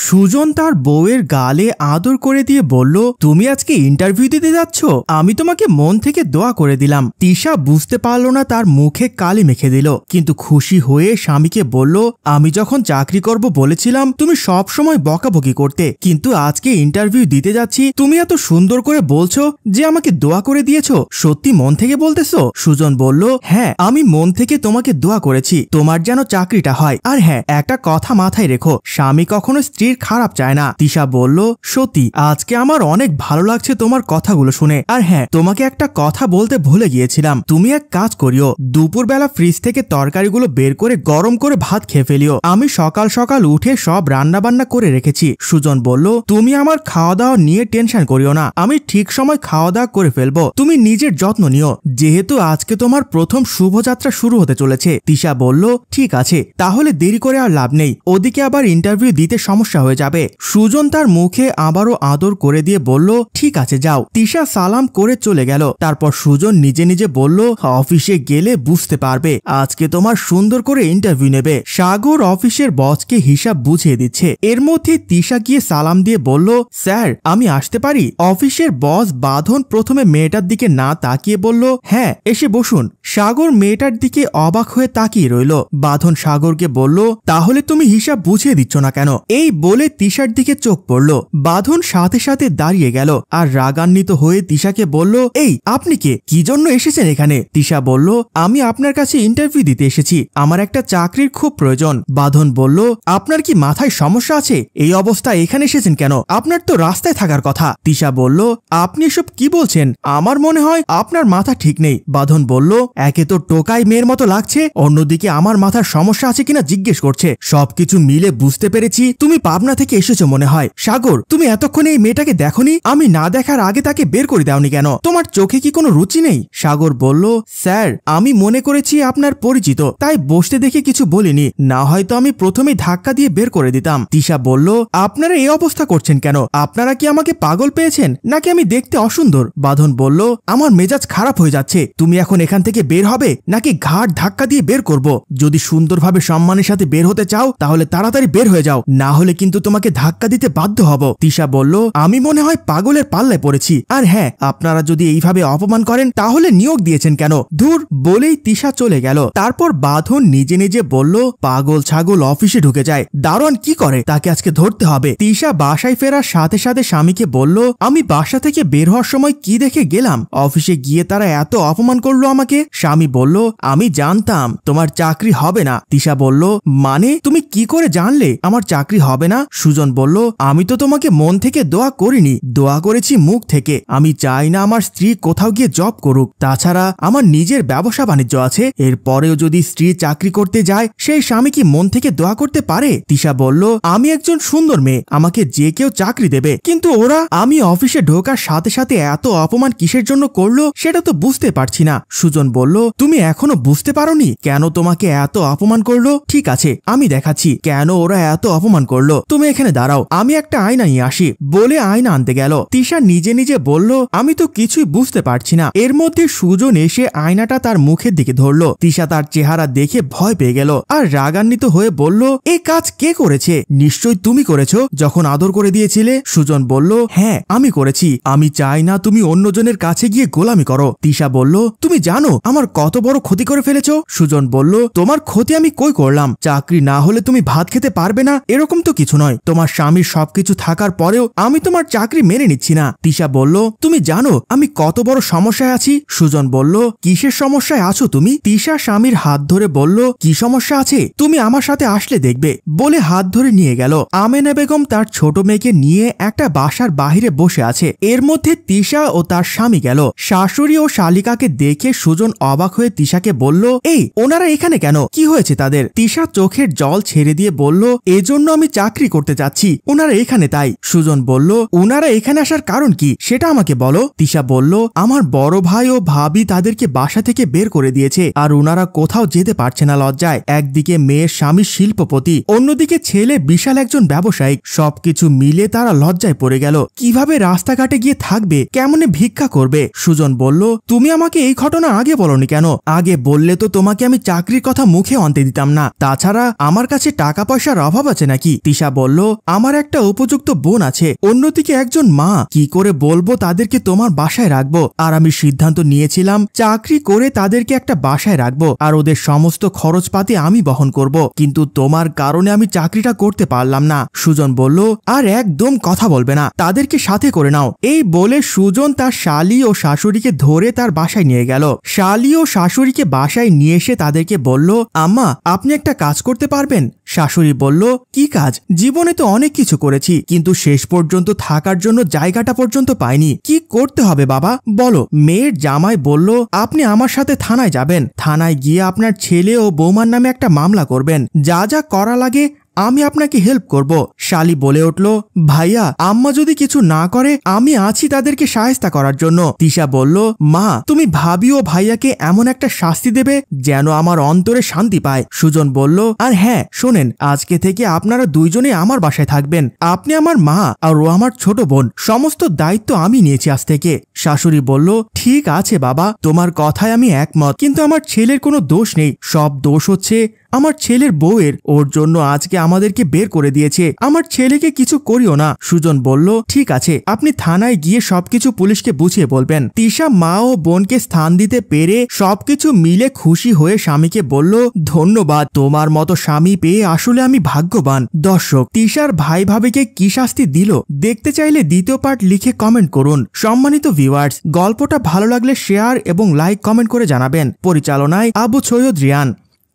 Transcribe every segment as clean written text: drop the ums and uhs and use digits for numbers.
সুজন তার বউয়ের গালে আদর করে দিয়ে বলল, তুমি আজকে ইন্টারভিউ দিতে যাচ্ছ? আমি তোমাকে মন থেকে দোয়া করে দিলাম। তিশা বুঝতে পারল না তার মুখে কালি মেখে দিল, কিন্তু খুশি হয়ে স্বামীকে বলল, আমি যখন চাকরি করব বলেছিলাম তুমি সব সময় বকাবকি করতে, কিন্তু আজকে ইন্টারভিউ দিতে যাচ্ছি তুমি এত সুন্দর করে বলছো যে আমাকে দোয়া করে দিয়েছো। সত্যি মন থেকে বলতেছো? সুজন বলল, হ্যাঁ আমি মন থেকে তোমাকে দোয়া করেছি তোমার যেন চাকরিটা হয়। আর হ্যাঁ, একটা কথা মাথায় রেখো, স্বামী কখনো স্ত্রীর খারাপ চায় না। তিশা বলল, সত্যি আজকে আমার অনেক ভালো লাগছে তোমার কথাগুলো শুনে। আর হ্যাঁ, তোমাকে একটা কথা বলতে ভুলে গিয়েছিলাম, তুমি এক কাজ করিও, দুপুরবেলা ফ্রিজ থেকে তরকারিগুলো বের করে গরম করে ভাত খেয়ে ফেলিও। আমি সকাল সকাল উঠে সব রান্না বান্না করে রেখেছি। সুজন বলল, তুমি আমার খাওয়া দাওয়া নিয়ে টেনশন করিও না, আমি ঠিক সময় খাওয়া দাওয়া করে ফেলবো, তুমি নিজের যত্ন নিও, যেহেতু আজকে তোমার প্রথম শুভযাত্রা শুরু হতে চলেছে। তিশা বলল, ঠিক আছে, তাহলে দেরি করে আর লাভ নেই, ওদিকে আবার ইন্টারভিউ দিতে সমস্যা হয়ে যাবে। সুজন তার মুখে আবারও আদর করে দিয়ে বলল, ঠিক আছে যাও। তিশা সালাম করে চলে গেল। তারপর সুজন নিজে নিজে বলল, অফিসে গেলে বুঝতে পারবে, আজকে তোমার সুন্দর করে ইন্টারভিউ নেবে। সাগর অফিসের বসকে হিসাব বুঝিয়ে দিচ্ছে। এর মধ্যে তিশা গিয়ে সালাম দিয়ে বলল, স্যার আমি আসতে পারি? অফিসের বস বাঁধন প্রথমে মেয়েটার দিকে না তাকিয়ে বলল, হ্যাঁ এসে বসুন। সাগর মেয়েটার দিকে অবাক হয়ে তাকিয়ে রইল। বাঁধন সাগরকে বলল, তাহলে তুমি হিসাব বুঝিয়ে দিচ্ছ না কেন? এই বলে তিশার দিকে চোখ পড়ল। বাঁধন সাথে সাথে দাঁড়িয়ে গেল আর রাগান্বিত হয়ে তিশাকে বলল, এই আপনি কে, কি জন্য এসেছেন এখানে? তিশা বলল, আমি আপনার কাছে ইন্টারভিউ দিতে এসেছি, আমার একটা চাকরির খুব প্রয়োজন। বাঁধন বলল, আপনার কি মাথায় সমস্যা আছে? এই অবস্থায় এখানে এসেছেন কেন? আপনার তো রাস্তায় থাকার কথা। তিশা বলল, আপনি এসব কি বলছেন? আমার মনে হয় আপনার মাথা ঠিক নেই। বাঁধন বলল, একে তো টোকাই মেয়ের মতো লাগছে, অন্যদিকে আমার মাথার সমস্যা আছে কিনা জিজ্ঞেস করছে। সবকিছু মিলে বুঝতে পেরেছি তুমি পাবনা থেকে এসেছো মনে হয়। সাগর, তুমি এতক্ষণে এই মেয়েটাকে দেখোনি? আমি না দেখার আগে তাকে বের করে দাওনি কেন? তোমার চোখে কি কোনো রুচি নেই? সাগর বলল, স্যার আমি মনে করেছি আপনার পরিচিত, তাই বসতে দেখে কিছু বলিনি, না হয়তো আমি প্রথমেই ধাক্কা দিয়ে বের করে দিতাম। তিশা বলল, আপনারা এই অবস্থা করছেন কেন? আপনারা কি আমাকে পাগল পেয়েছেন নাকি আমি দেখতে অসুন্দর? বাঁধন বলল, আমার মেজাজ খারাপ হয়ে যাচ্ছে, তুমি এখন এখান থেকে বের হবে নাকি ঘাট ধাক্কা দিয়ে বের করব? যদি সুন্দরভাবে সম্মানের সাথে বের হতে চাও তাহলে তাড়াতাড়ি বের হয়ে যাও, না হলে কিন্তু তোমাকে ধাক্কা দিতে বাধ্য হব। তিশা বলল, আমি মনে হয় পাগলের পাল্লায় পড়েছি। আর হ্যাঁ, আপনারা যদি এইভাবে অপমান করেন তাহলে নিয়োগ দিয়েছেন কেন? ধুর, বলেই তিশা চলে গেল। তারপর বাঁধন নিজে নিজে বলল, পাগল ছাগল অফিসে ঢুকে যায়, দারোয়ান কি করে তাকে আজকে ধরতে হবে। তিশা বাসায় ফেরার সাথে সাথে স্বামীকে বলল, আমি বাসা থেকে বের হওয়ার সময় কি দেখে গেলাম, অফিসে গিয়ে তারা এত অপমান করলো আমাকে। স্বামী বলল, আমি জানতাম তোমার চাকরি হবে না। তিশা বলল, মানে তুমি কি করে জানলে আমার চাকরি হবে না? সুজন বলল, আমি তো তোমাকে মন থেকে দোয়া করিনি, দোয়া করেছি মুখ থেকে। আমি চাই না আমার স্ত্রী কোথাও গিয়ে জব করুক, তাছাড়া আমার নিজের ব্যবসা বাণিজ্য আছে, এরপরেও যদি স্ত্রী চাকরি করতে যায় সেই স্বামী কি মন থেকে দোয়া করতে পারে? তিশা বলল, আমি একজন সুন্দর মেয়ে, আমাকে যে কেউ চাকরি দেবে, কিন্তু ওরা আমি অফিসে ঢোকার সাথে সাথে এত অপমান কিসের জন্য করলো সেটা তো বুঝতে পারছি না। সুজন বলল, তুমি এখনো বুঝতে পারোনি কেন তোমাকে এত অপমান করলো? ঠিক আছে, আমি দেখাচ্ছি কেন ওরা এত অপমান করলো, তুমি এখানে দাঁড়াও, আমি একটা আয়না নিয়ে আসি। বলে আয়না আনতে গেল। তিশা নিজে নিজে বলল, আমি তো কিছুই বুঝতে পারছি না। এর মধ্যে সুজন এসে আয়নাটা তার মুখের দিকে ধরলো। তিশা তার চেহারা দেখে ভয় পেয়ে গেল আর রাগান্বিত হয়ে বলল, এই কাজ কে করেছে? নিশ্চয়ই তুমি করেছো যখন আদর করে দিয়েছিলে। সুজন বলল, হ্যাঁ আমি করেছি, আমি চাই না তুমি অন্যজনের কাছে গিয়ে গোলামি করো। তিশা বলল, তুমি জানো আমার কত বড় ক্ষতি করে ফেলেছো? সুজন বলল, তোমার ক্ষতি আমি কই করলাম? চাকরি না হলে তুমি ভাত খেতে পারবে না এরকম তো কিছু নয়, তোমার স্বামীর সবকিছু থাকার পরেও আমি তোমার চাকরি মেনে নিচ্ছি না। তিশা বলল, তুমি জানো আমি কত বড় সমস্যায় আছি? সুজন বলল, কিসের সমস্যায় আছো তুমি? তিশা স্বামীর হাত ধরে বলল, কি সমস্যা আছে? তুমি আমার সাথে আসলে দেখবে। বলে হাত ধরে নিয়ে গেল। আমেনা বেগম তার ছোট মেয়েকে নিয়ে একটা বাসার বাহিরে বসে আছে। এর মধ্যে তিশা ও তার স্বামী গেল। শাশুড়ি ও শালিকাকে দেখে সুজন অবাক হয়ে তিশাকে বলল, এই ওনারা এখানে কেন, কি হয়েছে তাদের? তিশা চোখের জল ছেড়ে দিয়ে বলল, এজন্য আমি চাকরি করতে যাচ্ছি, ওনারা এখানে তাই। সুজন বলল, ওনারা এখানে আসার কারণ কি সেটা আমাকে বলো। তিশা বলল, আমার বড় ভাই ও ভাবি তাদেরকে বাসা থেকে বের করে দিয়েছে আর ওনারা কোথাও যেতে পারছে না লজ্জায়। একদিকে মেয়ের স্বামী শিল্পপতি, অন্যদিকে ছেলে বিশাল একজন ব্যবসায়িক, সবকিছু মিলে তারা লজ্জায় পড়ে গেল। কিভাবে রাস্তাঘাটে গিয়ে থাকবে, কেমনে ভিক্ষা করবে? সুজন বলল, তুমি আমাকে এই ঘটনা আগে বলনি কেন? আগে বললে তো তোমাকে আমি চাকরির কথা মুখে আনতে দিতাম না, তাছাড়া আমার কাছে টাকা পয়সার অভাব আছে নাকি? তিশা তিশা বলল, আমার একটা উপযুক্ত বোন আছে, অন্যদিকে একজন মা, কি করে বলবো তাদেরকে তোমার বাসায় রাখবো? আর আমি সিদ্ধান্ত নিয়েছিলাম চাকরি করে তাদেরকে একটা বাসায় রাখবো আর ওদের সমস্ত খরচপাতি আমি বহন করব, কিন্তু তোমার কারণে আমি চাকরিটা করতে পারলাম না। সুজন বলল, আর একদম কথা বলবে না, তাদেরকে সাথে করে নাও। এই বলে সুজন তার শালি ও শাশুড়িকে ধরে তার বাসায় নিয়ে গেল। শালি ও শাশুড়িকে বাসায় নিয়ে এসে তাদেরকে বলল, আম্মা আপনি একটা কাজ করতে পারবেন? শাশুড়ি বলল, কি কাজ? জীবনে তো অনেক কিছু করেছি, কিন্তু শেষ পর্যন্ত থাকার জন্য জায়গাটা পর্যন্ত পাইনি। কি করতে হবে বাবা বলো? মেয়ের জামাই বলল, আপনি আমার সাথে থানায় যাবেন, থানায় গিয়ে আপনার ছেলে ও বৌমার নামে একটা মামলা করবেন, যা যা করা লাগে আমি আপনাকে হেল্প করব। শালি বলে উঠল, ভাইয়া আম্মা যদি কিছু না করে আমি আছি তাদেরকে সাহায্য করার জন্য। তিশা বলল, মা তুমি ভাবি ও ভাইয়াকে এমন একটা শাস্তি দেবে যেন আমার অন্তরে শান্তি পায়। সুজন বলল, আর হ্যাঁ শোনেন, আজকে থেকে আপনারা দুইজনে আমার বাসায় থাকবেন, আপনি আমার মা আর ও আমার ছোট বোন, সমস্ত দায়িত্ব আমি নিয়েছি আজ থেকে। শাশুড়ি বলল, ঠিক আছে বাবা, তোমার কথায় আমি একমত, কিন্তু আমার ছেলের কোনো দোষ নেই, সব দোষ হচ্ছে আমার ছেলের বউয়ের, ওর জন্য আজকে আমাদেরকে বের করে দিয়েছে, আমার ছেলেকে কিছু করিও না। সুজন বলল, ঠিক আছে, আপনি থানায় গিয়ে সবকিছু পুলিশকে বুঝিয়ে বলবেন। তিশা মা ও বোনকে স্থান দিতে পেরে সবকিছু মিলে খুশি হয়ে স্বামীকে বলল, ধন্যবাদ, তোমার মতো স্বামী পেয়ে আসলে আমি ভাগ্যবান। দর্শক, তিশার ভাই ভাবিকে কি শাস্তি দিল দেখতে চাইলে দ্বিতীয় পার্ট লিখে কমেন্ট করুন। সম্মানিত ভিউয়ার্স, গল্পটা ভালো লাগলে শেয়ার এবং লাইক কমেন্ট করে জানাবেন। পরিচালনায় আবু সৈয়দ রিয়ান,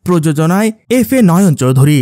প্রযোজনায় FA নয়ন চৌধুরী।